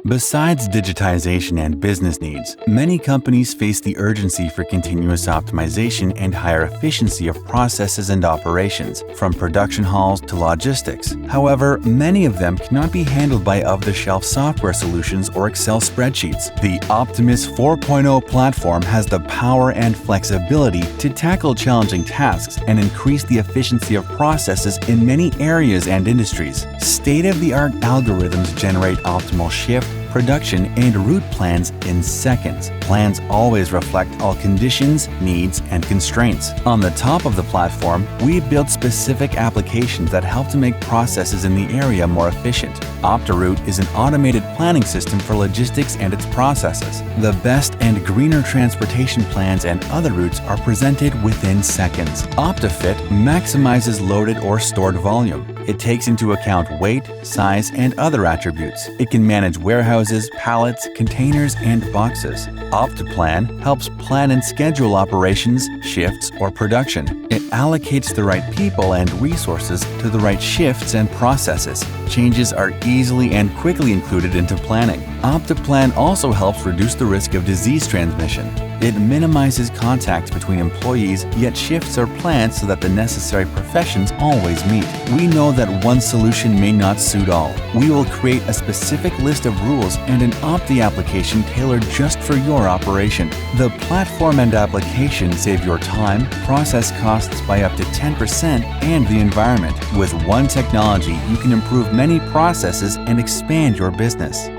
Besides digitization and business needs, many companies face the urgency for continuous optimization and higher efficiency of processes and operations, from production halls to logistics. However, many of them cannot be handled by off-the-shelf software solutions or Excel spreadsheets. The Optimus 4.0 platform has the power and flexibility to tackle challenging tasks and increase the efficiency of processes in many areas and industries. State-of-the-art algorithms generate optimal shift, production, and route plans in seconds. Plans always reflect all conditions, needs, and constraints. On the top of the platform, we build specific applications that help to make processes in the area more efficient. OptiRoute is an automated planning system for logistics and its processes. The best and greener transportation plans and other routes are presented within seconds. OptiFit maximizes loaded or stored volume. It takes into account weight, size, and other attributes. It can manage warehouses, pallets, containers, and boxes. OptiPlan helps plan and schedule operations, shifts, or production. It allocates the right people and resources to the right shifts and processes. Changes are easily and quickly included into planning. OptiPlan also helps reduce the risk of disease transmission. It minimizes contact between employees, yet shifts are planned so that the necessary professions always meet. We know that one solution may not suit all. We will create a specific list of rules and an Opti application tailored just for your operation. The platform and application save your time, process costs by up to 10%, and the environment. With one technology, you can improve many processes and expand your business.